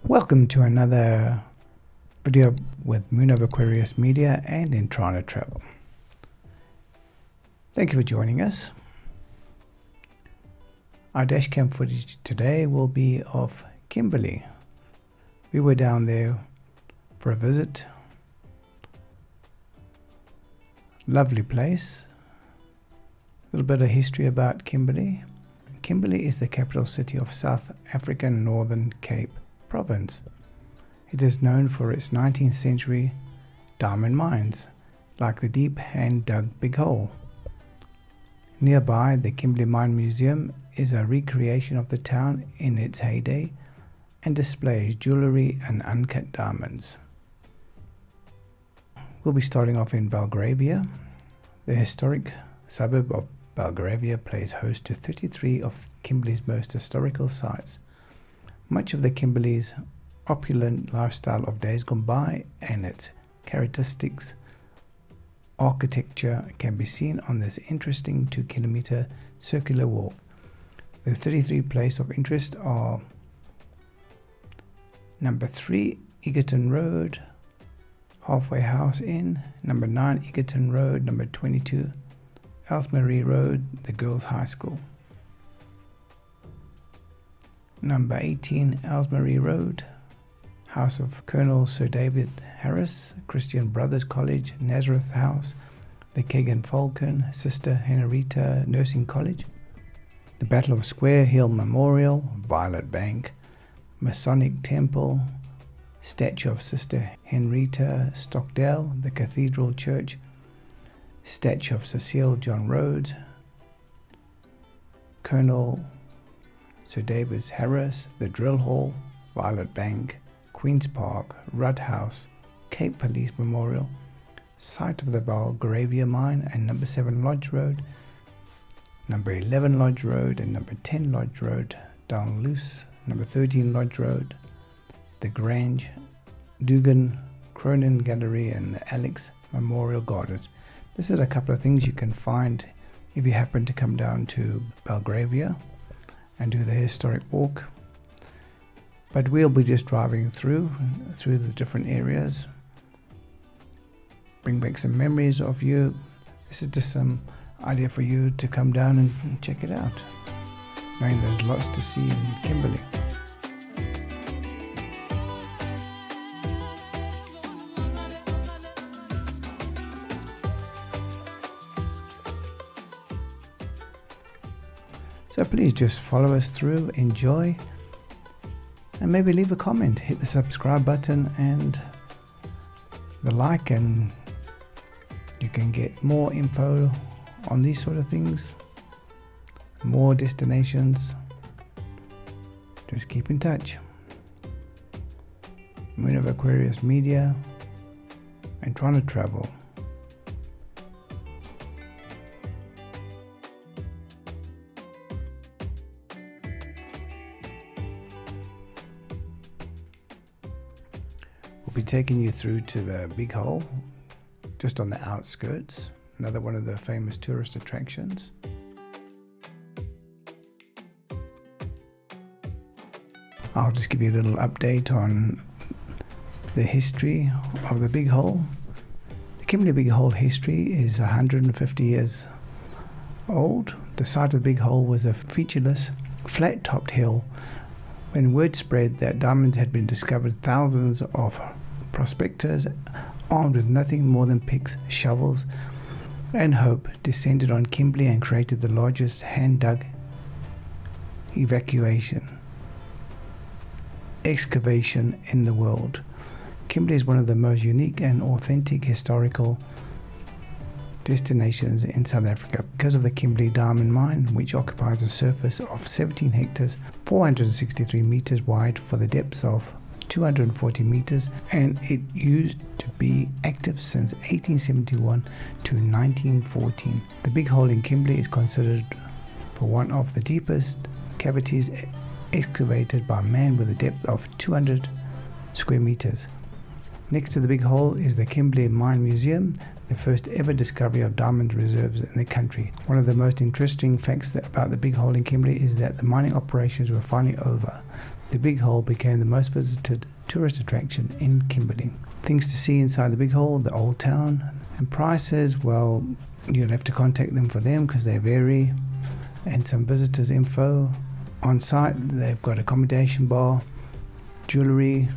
Welcome to another video with Moonoveraquarius Media and in Trying to Travel. Thank you for joining us. Our dashcam footage today will be of Kimberley. We were down there for a visit. Lovely place. A little bit of history about Kimberley. Kimberley is the capital city of South African Northern Cape Province. It is known for its 19th century diamond mines, like the deep hand-dug Big Hole. Nearby, the Kimberley Mine Museum is a recreation of the town in its heyday and displays jewellery and uncut diamonds. We'll be starting off in Belgravia. The historic suburb of Belgravia plays host to 33 of Kimberley's most historical sites. Much of the Kimberley's opulent lifestyle of days gone by and its characteristics architecture can be seen on this interesting 2-kilometer circular walk. The 33 places of interest are number 3 Egerton Road, Halfway House Inn, number 9 Egerton Road, number 22 Aylesbury Road, the Girls' High School, number 18 Aylesbury Road, House of Colonel Sir David Harris, Christian Brothers College, Nazareth House, the Kegan Falcon, Sister Henrietta Nursing College, the Battle of Square Hill Memorial, Violet Bank, Masonic Temple, Statue of Sister Henrietta Stockdale, the Cathedral Church, Statue of Cecile John Rhodes, Colonel Sir David Harris, the Drill Hall, Violet Bank, Queen's Park, Rudd House, Cape Police Memorial, site of the Belgravia Mine and number 7 Lodge Road, number 11 Lodge Road and number 10 Lodge Road, Downloose, number 13 Lodge Road, the Grange, Dugan, Cronin Gallery and the Alex Memorial Gardens. This is a couple of things you can find if you happen to come down to Belgravia and do the historic walk. But we'll be just driving through the different areas, bring back some memories of you. This is just some idea for you to come down and check it out, knowing there's lots to see in Kimberley. So please just follow us through, enjoy, and maybe leave a comment. Hit the subscribe button and the like, and you can get more info on these sort of things, more destinations. Just keep in touch. Moonoveraquarius Media and Trying to Travel. We'll be taking you through to the Big Hole, just on the outskirts, another one of the famous tourist attractions. I'll just give you a little update on the history of the Big Hole. The Kimberley Big Hole history is 150 years old. The site of the Big Hole was a featureless, flat-topped hill. When word spread that diamonds had been discovered, thousands of prospectors armed with nothing more than picks, shovels, and hope descended on Kimberley and created the largest hand-dug excavation in the world. Kimberley is one of the most unique and authentic historical destinations in South Africa because of the Kimberley Diamond Mine, which occupies a surface of 17 hectares, 463 meters wide for the depths of 240 meters, and it used to be active since 1871 to 1914. The Big Hole in Kimberley is considered for one of the deepest cavities excavated by man, with a depth of 200 square meters. Next to the Big Hole is the Kimberley Mine Museum, the first ever discovery of diamond reserves in the country. One of the most interesting facts about the Big Hole in Kimberley is that the mining operations were finally over. the Big Hole became the most visited tourist attraction in Kimberley. Things to see inside the Big Hole: the old town, and prices, well, you'll have to contact them for them because they vary, and some visitors info. On site, they've got accommodation bar, jewellery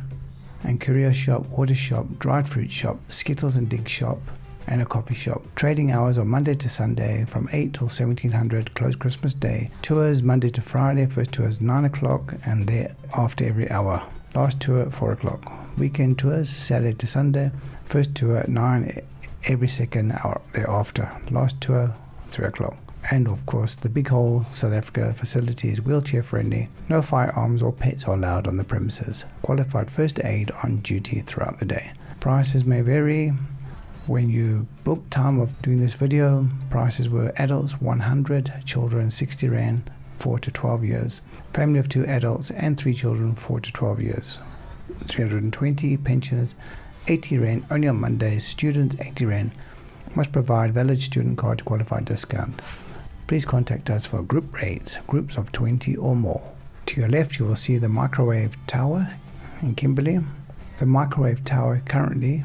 and curio shop, water shop, dried fruit shop, skittles and dig shop, and a coffee shop. Trading hours are Monday to Sunday from 8 till 1700, closed Christmas Day. Tours Monday to Friday, first tour is 9 o'clock and thereafter every hour. Last tour at 4 o'clock. Weekend tours Saturday to Sunday, first tour at 9 every second hour thereafter. Last tour 3 o'clock. And of course, the Big Hole South Africa facility is wheelchair friendly. No firearms or pets are allowed on the premises. Qualified first aid on duty throughout the day. Prices may vary. When you book time of doing this video, prices were adults 100, children 60 Rand, 4 to 12 years. Family of 2 adults and 3 children, 4 to 12 years. 320. Pensioners 80 Rand only on Mondays. Students 80 Rand. Must provide valid student card to qualify discount. Please contact us for group rates, groups of 20 or more. To your left, you will see the microwave tower in Kimberley. The microwave tower currently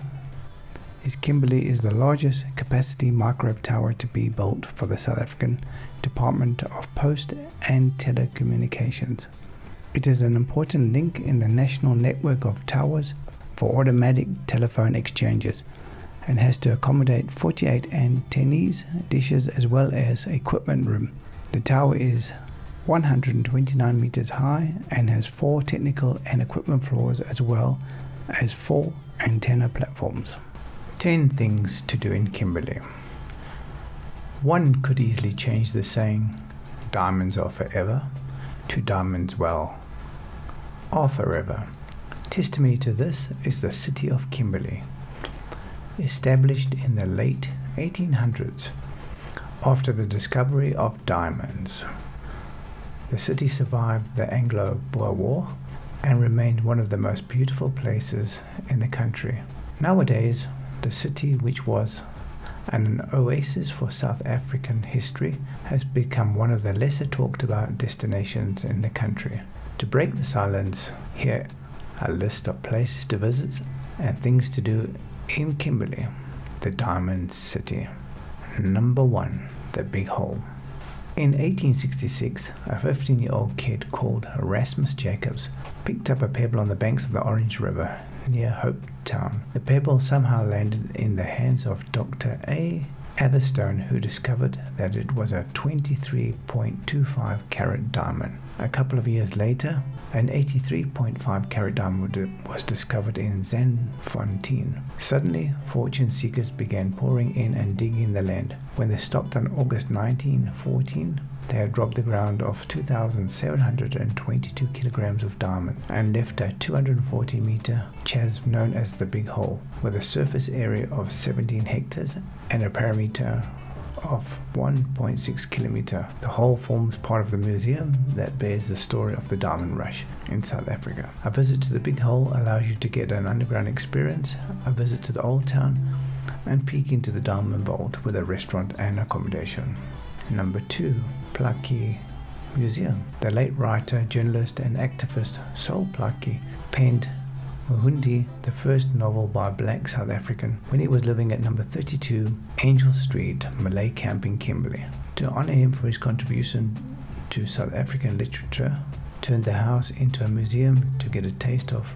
Kimberley is the largest capacity microwave tower to be built for the South African Department of Post and Telecommunications. It is an important link in the national network of towers for automatic telephone exchanges and has to accommodate 48 antennas, dishes as well as equipment room. The tower is 129 meters high and has 4 technical and equipment floors as well as 4 antenna platforms. 10 things to do in Kimberley. One could easily change the saying, diamonds are forever, to diamonds, well, are forever. Testimony to this is the city of Kimberley, established in the late 1800s after the discovery of diamonds. The city survived the Anglo-Boer War and remained one of the most beautiful places in the country. Nowadays, the city, which was an oasis for South African history, has become one of the lesser talked about destinations in the country. To break the silence, here a list of places to visit and things to do in Kimberley, the Diamond City. Number 1, the Big Hole. In 1866, a 15-year-old kid called Erasmus Jacobs picked up a pebble on the banks of the Orange River near Hope Town. The pebble somehow landed in the hands of Dr. A. Atherstone, who discovered that it was a 23.25 carat diamond. A couple of years later, an 83.5 carat diamond was discovered in Zandfontein. Suddenly, fortune seekers began pouring in and digging the land. When they stopped on August 1914, they had robbed the ground of 2,722 kilograms of diamond and left a 240-meter chasm known as the Big Hole, with a surface area of 17 hectares and a perimeter of 1.6 kilometer. The hole forms part of the museum that bears the story of the diamond rush in South Africa. A visit to the Big Hole allows you to get an underground experience, a visit to the old town, and peek into the diamond vault with a restaurant and accommodation. Number 2, Plucky Museum. The late writer, journalist and activist Sol Plaatje penned Muhundi, the first novel by a black South African, when he was living at number 32 Angel Street, Malay Camp in Kimberley. To honour him for his contribution to South African literature, turned the house into a museum to get a taste of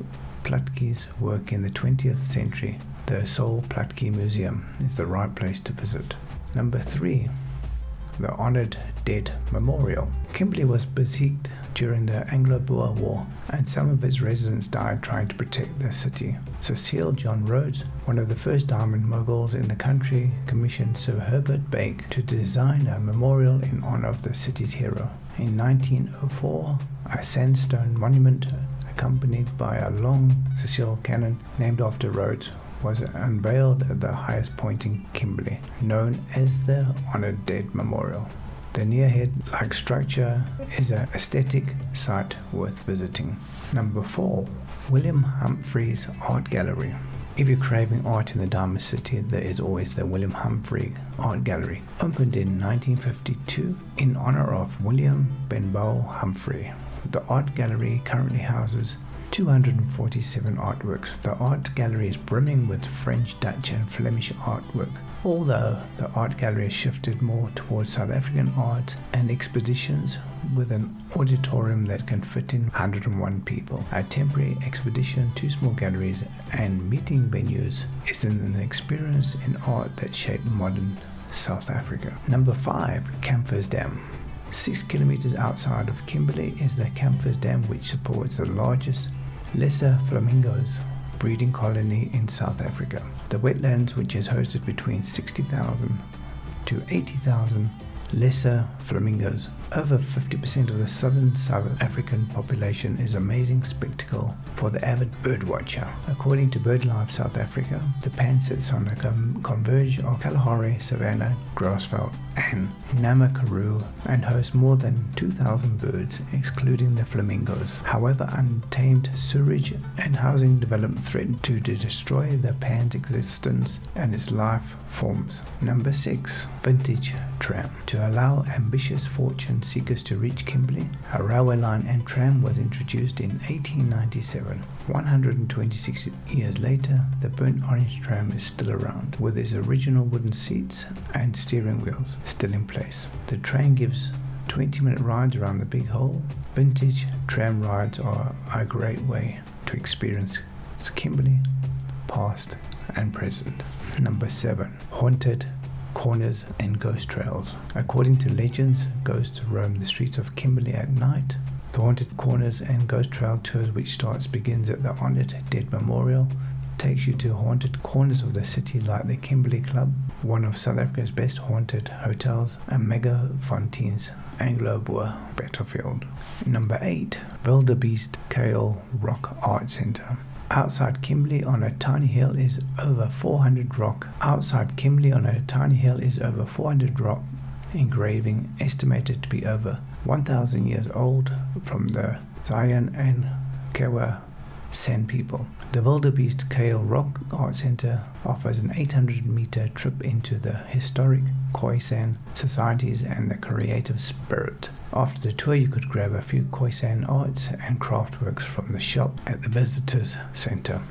Plaatje's work in the 20th century. The Sol Plaatje Museum is the right place to visit. Number 3, the Honoured Dead Memorial. Kimberley was besieged during the Anglo-Boer War, and some of its residents died trying to protect their city. Cecil John Rhodes, one of the first diamond moguls in the country, commissioned Sir Herbert Bake to design a memorial in honour of the city's hero. In 1904, a sandstone monument accompanied by a long Cecil cannon named after Rhodes was unveiled at the highest point in Kimberley, known as the Honoured Dead Memorial. The near-head-like structure is an aesthetic site worth visiting. Number 4, William Humphreys Art Gallery. If you're craving art in the Diamond City, there is always the William Humphreys Art Gallery, opened in 1952 in honour of William Benbow Humphrey. The art gallery currently houses 247 artworks. The art gallery is brimming with French, Dutch and Flemish artwork. Although the art gallery has shifted more towards South African art and expeditions with an auditorium that can fit in 101 people. A temporary expedition, 2 small galleries and meeting venues is an experience in art that shaped modern South Africa. Number 5, Camphors Dam. 6 kilometers outside of Kimberley is the Camphors Dam, which supports the largest lesser flamingos breeding colony in South Africa. The wetlands, which has hosted between 60,000 to 80,000 lesser flamingos. Over 50% of the southern South African population is an amazing spectacle for the avid birdwatcher. According to BirdLife South Africa, the pan sits on a converge of Kalahari, Savannah, Grassveld and Nama Karoo and hosts more than 2,000 birds, excluding the flamingos. However, untamed sewage and housing development threaten to destroy the pan's existence and its life forms. Number 6, Vintage Tram. To allow ambitious fortune seekers to reach Kimberley, a railway line and tram was introduced in 1897. 126 years later, the burnt orange tram is still around, with its original wooden seats and steering wheels still in place. The train gives 20-minute rides around the Big Hole. Vintage tram rides are a great way to experience Kimberley, past and present. Number 7, Haunted Corners and Ghost Trails. According to legends, ghosts roam the streets of Kimberley at night. The Haunted Corners and Ghost Trail tours, which begins at the Honoured Dead Memorial, takes you to haunted corners of the city like the Kimberley Club, one of South Africa's best haunted hotels, and Megafontein's Anglo-Boer battlefield. Number 8, Wildebeest Kale Rock Art Centre. Outside Kimberley on a tiny hill is over 400 rock. Outside Kimberley on a tiny hill is over 400 rock engraving, estimated to be over 1,000 years old, from the Zion and Kawa San people. The Wildebeest Kale Rock Art Centre offers an 800-meter trip into the historic Khoisan societies and the creative spirit. After the tour, you could grab a few Khoisan arts and craftworks from the shop at the Visitors Centre.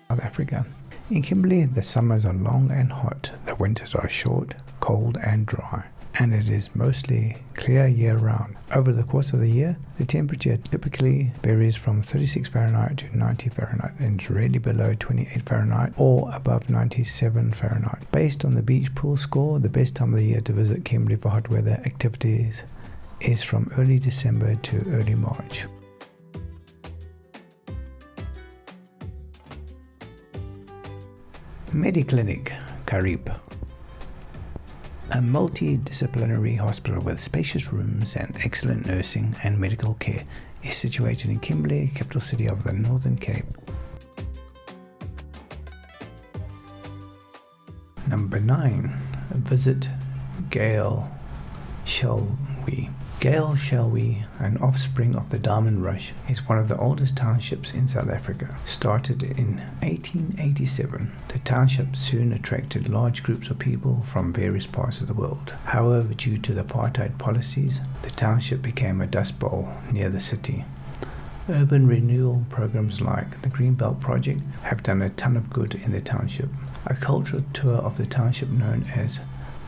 South Africa. In Kimberley, the summers are long and hot, the winters are short, cold and dry, and it is mostly clear year-round. Over the course of the year, the temperature typically varies from 36 Fahrenheit to 90 Fahrenheit and is rarely below 28 Fahrenheit or above 97 Fahrenheit. Based on the beach pool score, the best time of the year to visit Kimberley for hot weather activities is from early December to early March. Mediclinic, Carib. A multidisciplinary hospital with spacious rooms and excellent nursing and medical care is situated in Kimberley, capital city of the Northern Cape. Number 9. Visit Gale Shelwy. Gale Shelwy, an offspring of the Diamond Rush, is one of the oldest townships in South Africa. Started in 1887, the township soon attracted large groups of people from various parts of the world. However, due to the apartheid policies, the township became a dust bowl near the city. Urban renewal programs like the Greenbelt Project have done a ton of good in the township. A cultural tour of the township known as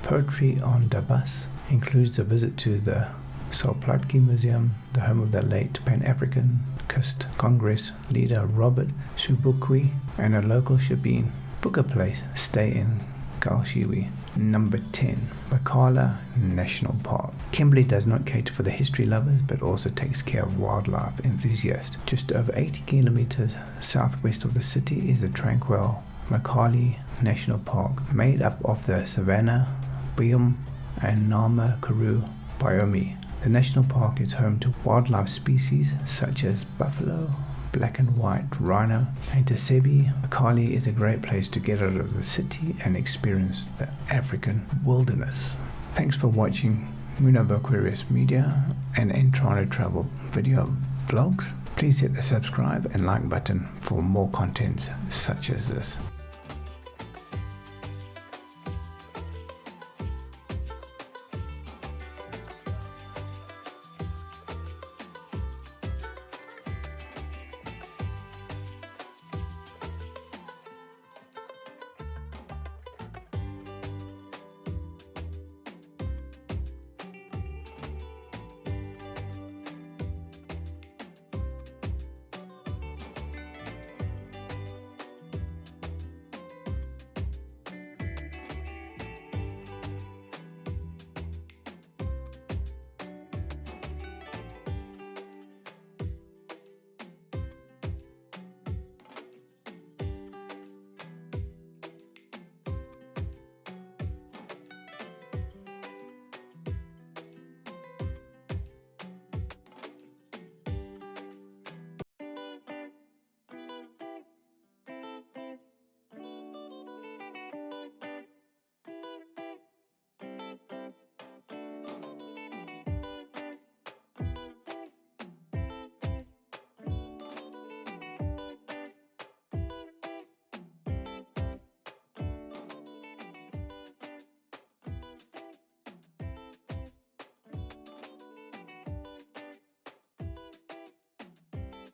Poetry on the Bus includes a visit to the Solplatke Museum, the home of the late Pan-Africanist Congress leader Robert Sobukwe, and a local shebeen. Book a place, stay in Galshiwi. Number 10. Makala National Park. Kimberley does not cater for the history lovers, but also takes care of wildlife enthusiasts. Just over 80 kilometers southwest of the city is the tranquil Makala National Park, made up of the Savannah biome and Nama Karoo biome. The national park is home to wildlife species such as buffalo, black and white rhino, and Tesebi. Makala is a great place to get out of the city and experience the African wilderness. Thanks for watching Moonoveraquarius Media and Entrano Travel video vlogs. Please hit the subscribe and like button for more content such as this.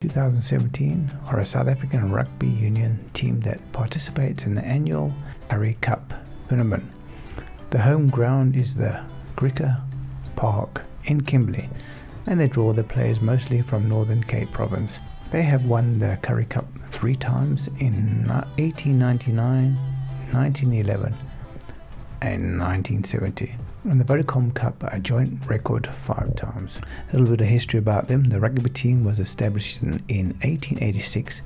2017 are a South African rugby union team that participates in the annual Currie Cup tournament. The home ground is the Cricket Park in Kimberley, and they draw their players mostly from Northern Cape Province. They have won the Currie Cup 3 times in 1899, 1911 and 1970. And the Vodacom Cup, a joint record 5 times. A little bit of history about them. The rugby team was established in 1886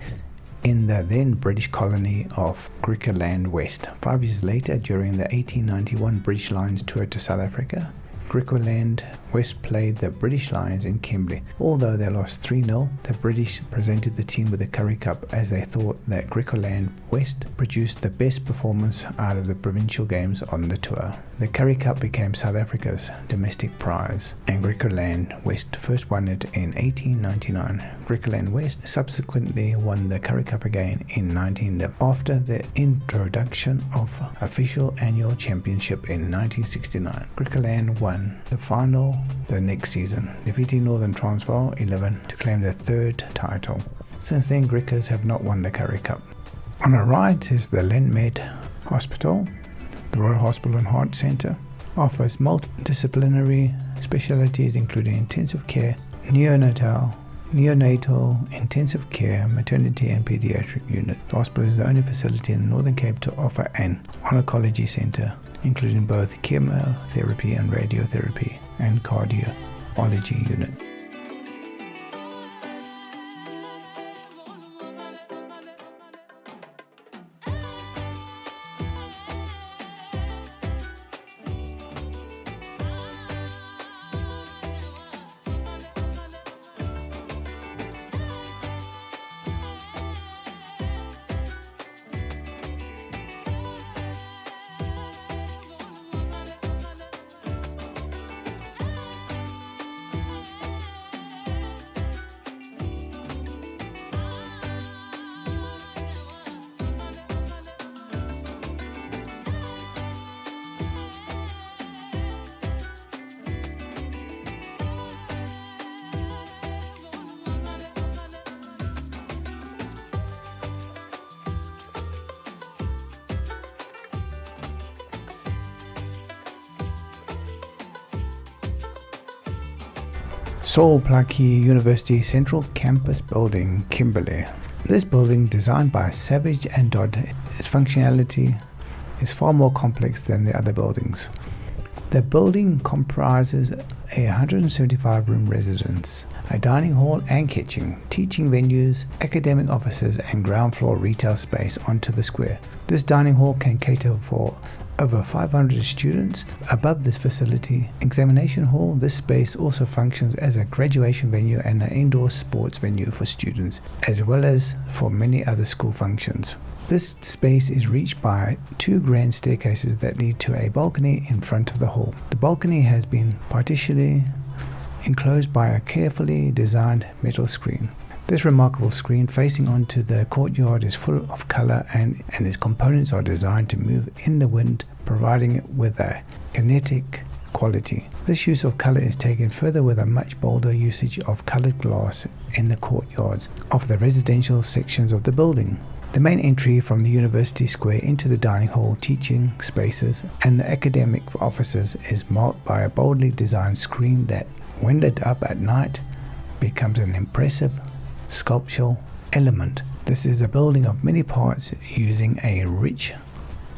in the then British colony of Griqualand West. 5 years later, during the 1891 British Lions tour to South Africa, Griqualand West played the British Lions in Kimberley. Although they lost 3-0, the British presented the team with the Currie Cup as they thought that Griqualand West produced the best performance out of the provincial games on the tour. The Currie Cup became South Africa's domestic prize, and Griqualand West first won it in 1899. Griqualand West subsequently won the Currie Cup again in 1911 after the introduction of official annual championship in 1969. Griqualand won the final the next season, defeating Northern Transvaal 11 to claim their 3rd title. Since then, Griquas have not won the Currie Cup. On our right is the Lenmed Hospital. The Royal Hospital and Heart Centre offers multidisciplinary specialties including intensive care, neonatal, intensive care, maternity and pediatric unit. The hospital is the only facility in the Northern Cape to offer an oncology centre, including both chemotherapy and radiotherapy and cardiology unit. Saul Plaatje University Central Campus Building, Kimberley. This building, designed by Savage and Dodd, its functionality is far more complex than the other buildings. The building comprises a 175-room residence, a dining hall and kitchen, teaching venues, academic offices and ground floor retail space onto the square. This dining hall can cater for over 500 students. Above this facility, examination hall, this space also functions as a graduation venue and an indoor sports venue for students, as well as for many other school functions. This space is reached by 2 grand staircases that lead to a balcony in front of the hall. The balcony has been partially enclosed by a carefully designed metal screen. This remarkable screen facing onto the courtyard is full of colour and its components are designed to move in the wind, providing it with a kinetic quality. This use of colour is taken further with a much bolder usage of coloured glass in the courtyards of the residential sections of the building. The main entry from the University Square into the dining hall, teaching spaces and the academic offices is marked by a boldly designed screen that, when lit up at night, becomes an impressive sculptural element. This is a building of many parts using a rich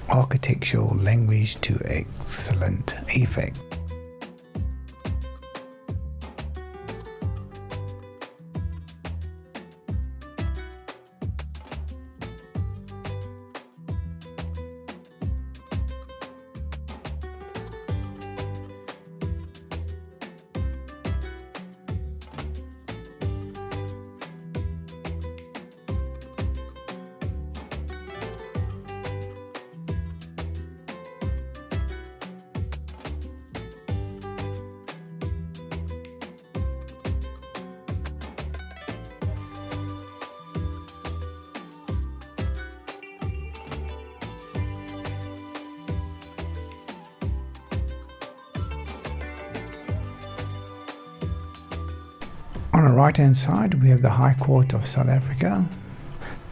architectural language to excellent effect. On our right hand side we have the High Court of South Africa.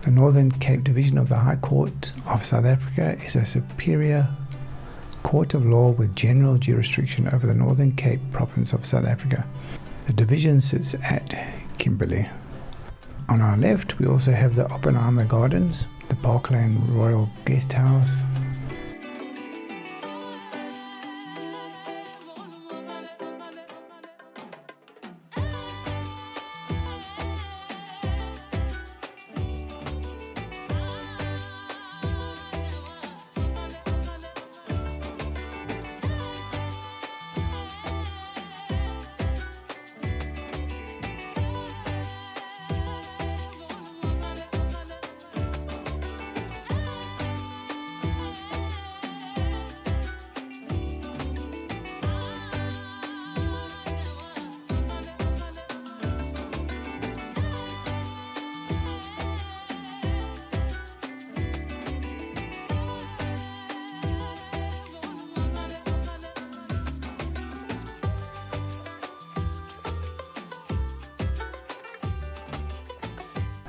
The Northern Cape Division of the High Court of South Africa is a superior court of law with general jurisdiction over the Northern Cape province of South Africa. The division sits at Kimberley. On our left we also have the Oppenheimer Gardens, the Parkland Royal Guest House,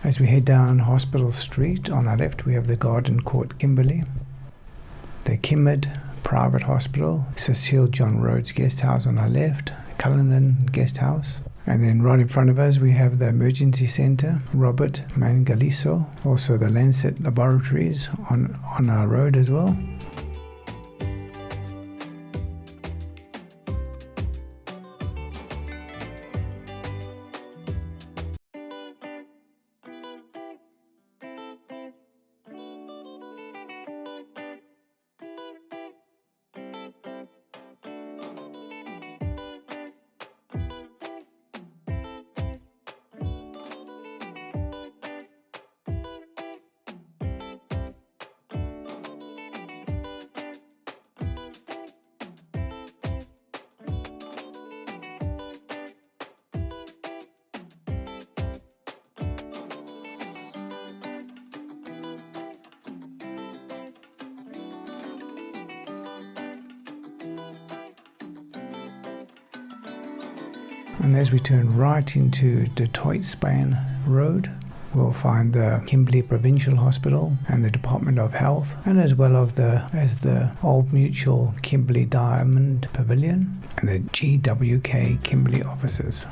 As we head down Hospital Street, on our left we have the Garden Court Kimberley, the Kimmard Private Hospital, Cecile John Rhodes Guest House on our left, Cullinan Guest House, and then right in front of us we have the Emergency Centre, Robert Mangaliso, also the Lancet Laboratories on our road as well. And as we turn right into Detroit Span Road, we'll find the Kimberley Provincial Hospital and the Department of Health, and as well as the Old Mutual Kimberley Diamond Pavilion and the GWK Kimberley offices.